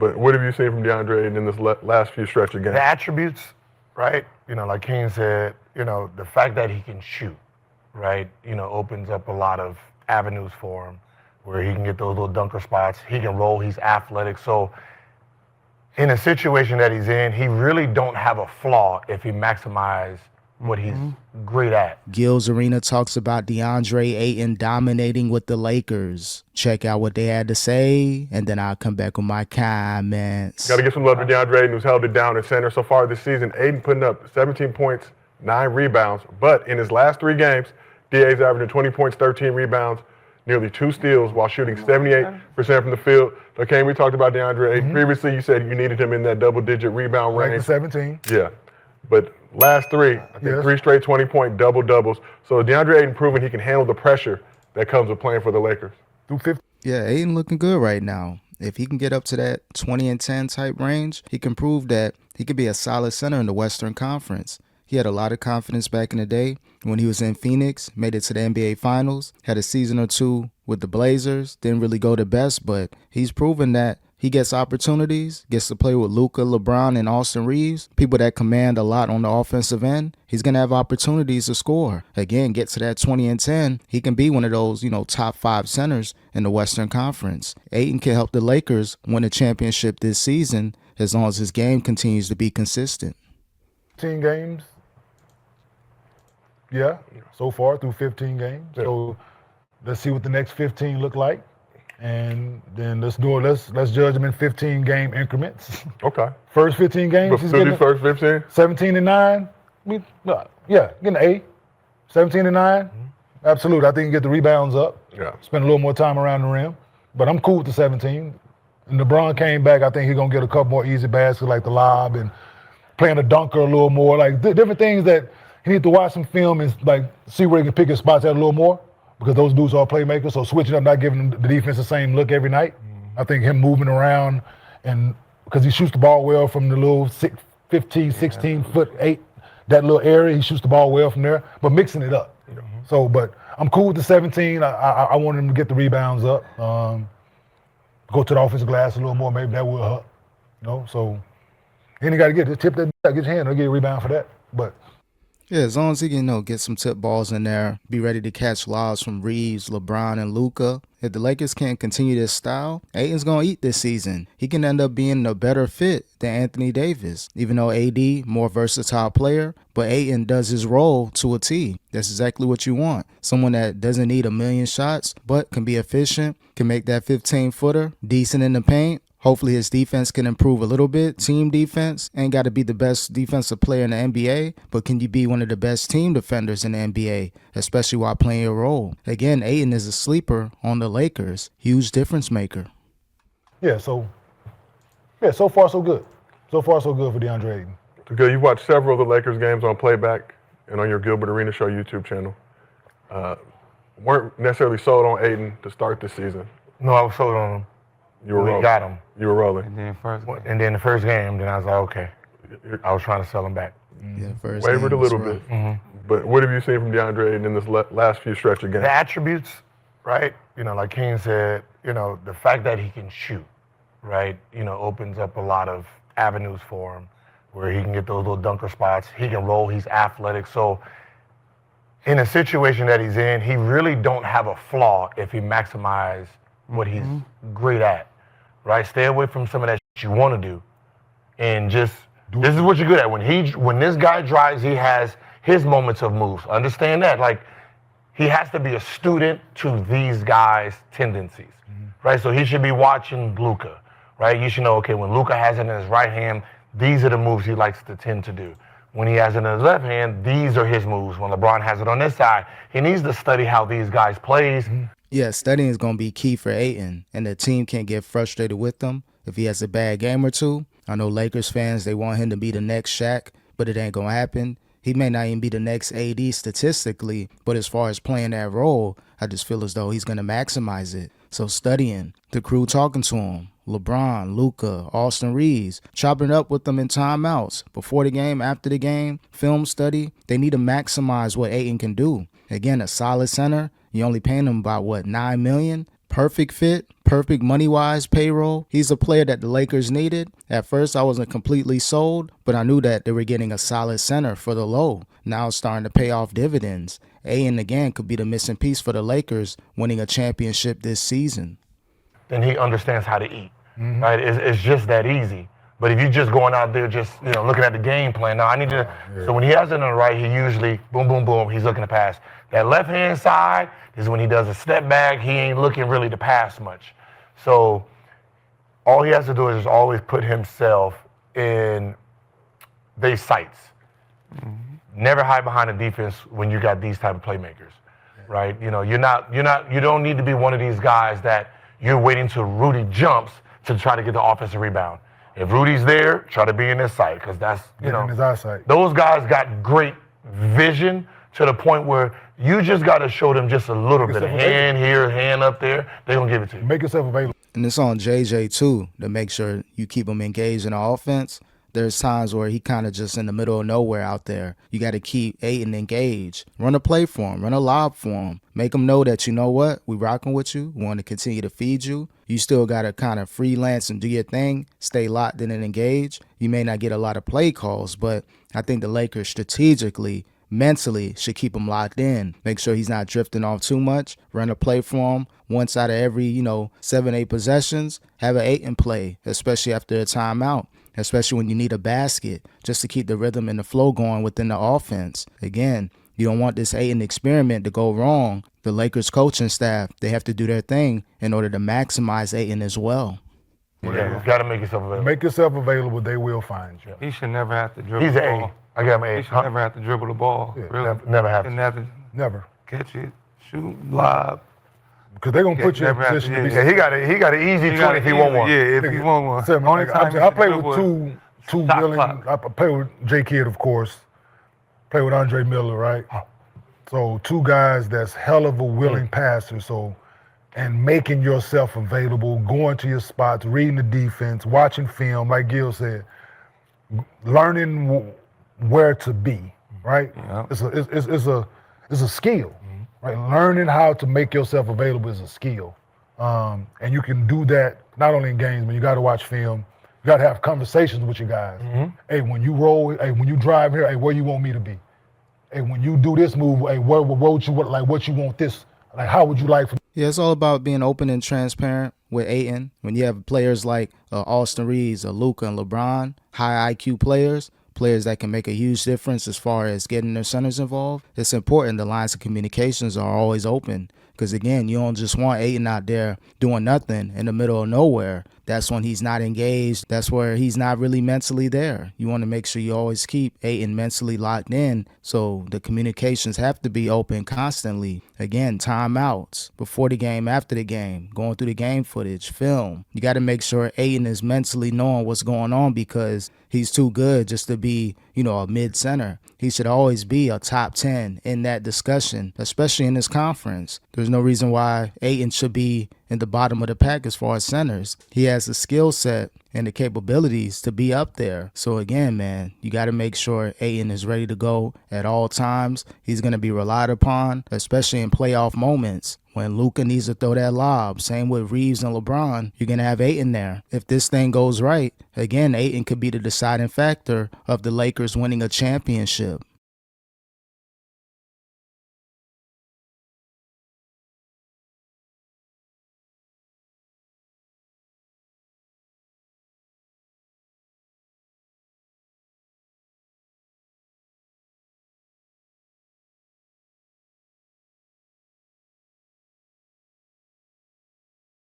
But what have you seen from DeAndre Ayton in this last few stretch of games? The attributes, right? Like Kenyon said, the fact that he can shoot, right? Opens up a lot of avenues for him where he can get those little dunker spots. He can roll. He's athletic. So in a situation that he's in, he really don't have a flaw if he maximizes what he's great at. Gil's Arena talks about DeAndre Ayton dominating with the Lakers. Check out what they had to say, and then I'll come back with my comments. Got to give some love to DeAndre Ayton, who's held it down at center so far this season. Ayton putting up 17 points, 9 rebounds, but in his last 3 games, DA's averaging 20 points, 13 rebounds, nearly 2 steals while shooting 78% from the field. Okay, we talked about DeAndre Ayton. Previously, you said you needed him in that double-digit rebound range. Like 17. Yeah. But last 3, I think 3 straight 20-point double-doubles. So DeAndre Ayton proving he can handle the pressure that comes with playing for the Lakers. Yeah, Ayton looking good right now. If he can get up to that 20 and 10 type range, he can prove that he could be a solid center in the Western Conference. He had a lot of confidence back in the day when he was in Phoenix, made it to the NBA Finals, had a season or 2 with the Blazers, didn't really go the best, but he's proven that he gets opportunities, gets to play with Luka, LeBron, and Austin Reeves, people that command a lot on the offensive end. He's going to have opportunities to score. Again, get to that 20 and 10. He can be one of those, top 5 centers in the Western Conference. Ayton can help the Lakers win a championship this season as long as his game continues to be consistent. 15 games. Yeah, so far through 15 games. Yeah. So let's see what the next 15 look like. And then let's judge them in 15 game increments. Okay. First 15 games. He's getting first 15? 17 and 9. Yeah, getting an A. 17 and 9. Absolutely. I think you get the rebounds up. Yeah. Spend a little more time around the rim. But I'm cool with the 17. And LeBron came back. I think he's gonna get a couple more easy baskets like the lob and playing a dunker a little more. Like different things that he needs to watch some film and see where he can pick his spots at a little more. Because those dudes are playmakers, so switching up, not giving the defense the same look every night. I think him moving around, and because he shoots the ball well from the little 15, 16 foot 8, that little area, he shoots the ball well from there, but mixing it up. So, but I'm cool with the 17. I want him to get the rebounds up, go to the offensive glass a little more, maybe that will help. So, then you got to tip that, get your hand, I'll get a rebound for that. But yeah, as long as he can, get some tip balls in there, be ready to catch lobs from Reeves, LeBron, and Luka. If the Lakers can't continue this style, Ayton's going to eat this season. He can end up being a better fit than Anthony Davis, even though AD, more versatile player, but Ayton does his role to a T. That's exactly what you want. Someone that doesn't need a million shots, but can be efficient, can make that 15-footer, decent in the paint. Hopefully his defense can improve a little bit. Team defense ain't got to be the best defensive player in the NBA, but can you be one of the best team defenders in the NBA, especially while playing your role? Again, Ayton is a sleeper on the Lakers. Huge difference maker. So far so good. So far so good for DeAndre Ayton. Okay, you've watched several of the Lakers games on playback and on your Gilbert Arena Show YouTube channel. Weren't necessarily sold on Ayton to start the season. No, I was sold on him. You were rolling. Got him. You were rolling. And then the first game, then I was like, okay. I was trying to sell him back. Yeah, first wavered a little bit. But what have you seen from DeAndre Ayton in this last few stretch of games? The attributes, right? Like Kenyon said, the fact that he can shoot, right? Opens up a lot of avenues for him where he can get those little dunker spots. He can roll. He's athletic. So in a situation that he's in, he really don't have a flaw if he maximizes what he's great at. Right? Stay away from some of that shit you want to do. And this is what you're good at. When this guy drives, he has his moments of moves. Understand that. Like, he has to be a student to these guys' tendencies. Right? So he should be watching Luka. Right? You should know, okay, when Luka has it in his right hand, these are the moves he likes to tend to do. When he has it in his left hand, these are his moves. When LeBron has it on this side, he needs to study how these guys plays. Yeah, studying is going to be key for Ayton, and the team can't get frustrated with him if he has a bad game or two. I know Lakers fans, they want him to be the next Shaq, but it ain't going to happen. He may not even be the next AD statistically, but as far as playing that role, I just feel as though he's going to maximize it. So studying, the crew talking to him, LeBron, Luka, Austin Reeves, chopping it up with them in timeouts, before the game, after the game, film study. They need to maximize what Ayton can do. Again, a solid center. You only paying him about, $9 million? perfect fit, perfect money-wise payroll. He's a player that the Lakers needed. At first, I wasn't completely sold, but I knew that they were getting a solid center for the low. Now it's starting to pay off dividends. Ayton, again, could be the missing piece for the Lakers winning a championship this season. Then he understands how to eat, right? It's just that easy. But if you're just going out there just, looking at the game plan, now I need to, so when he has it on the right, he usually, boom, boom, boom, he's looking to pass. That left-hand side is when he does a step back, he ain't looking really to pass much. So all he has to do is just always put himself in their sights. Never hide behind the defense when you got these type of playmakers, right? You don't need to be one of these guys that you're waiting till Rudy jumps to try to get the offensive rebound. If Rudy's there, try to be in his sight, because that's, in his eyesight. Those guys got great vision to the point where you just got to show them just a little bit of hand here, hand up there. They're going to give it to you. Make yourself available. And it's on JJ, too, to make sure you keep him engaged in the offense. There's times where he kind of just in the middle of nowhere out there. You got to keep Ayton engaged. Run a play for him. Run a lob for him. Make him know that, you know what, we rocking with you. We want to continue to feed you. You still got to kind of freelance and do your thing. Stay locked in and engaged. You may not get a lot of play calls, but I think the Lakers strategically, mentally should keep him locked in. Make sure he's not drifting off too much. Run a play for him. Once out of every, 7-8 possessions, have an Ayton play, especially after a timeout. Especially when you need a basket, just to keep the rhythm and the flow going within the offense. Again, you don't want this Ayton experiment to go wrong. The Lakers coaching staff, they have to do their thing in order to maximize Ayton as well. Yeah, you got to make yourself available. Make yourself available, they will find you. He should never have to dribble He's the an ball. A. I got him an He A. should never have to dribble the ball. Yeah, really. Never have Shouldn't to. have to Never. catch it, shoot, lob. Because they're going to put you in never have position to- to be. Yeah, he got an easy 20 if he want one. Yeah, if he want one. So, Only time he I should play dribble with is two shot willing. clock. I play with J. Kidd, of course. Play with Andre Miller, right? So two guys that's hell of a willing passers. So, and making yourself available, going to your spots, reading the defense, watching film, like Gil said, learning where to be, right? Yeah. It's a skill, right? Learning how to make yourself available is a skill. And you can do that not only in games, but you got to watch film. You got to have conversations with your guys. Hey, when you roll, hey, when you drive here, hey, where you want me to be? Hey, when you do this move, hey, where would you like? What you want this? Like, how would you like? Yeah, it's all about being open and transparent with Ayton. When you have players like Austin Reeves, Luka, and LeBron, high IQ players that can make a huge difference as far as getting their centers involved, it's important the lines of communications are always open. Because, again, you don't just want Ayton out there doing nothing in the middle of nowhere. That's when he's not engaged. That's where he's not really mentally there. You want to make sure you always keep Ayton mentally locked in. So the communications have to be open constantly. Again, timeouts, before the game, after the game, going through the game footage, film. You got to make sure Ayton is mentally knowing what's going on because he's too good just to be, a mid-center. He should always be a top 10 in that discussion, especially in this conference. There's no reason why Ayton should be in the bottom of the pack as far as centers. He has the skill set and the capabilities to be up there. So again, man, you got to make sure Ayton is ready to go at all times. He's going to be relied upon, especially in playoff moments. When Luka needs to throw that lob, same with Reeves and LeBron, you're going to have Ayton there. If this thing goes right, again, Ayton could be the deciding factor of the Lakers winning a championship.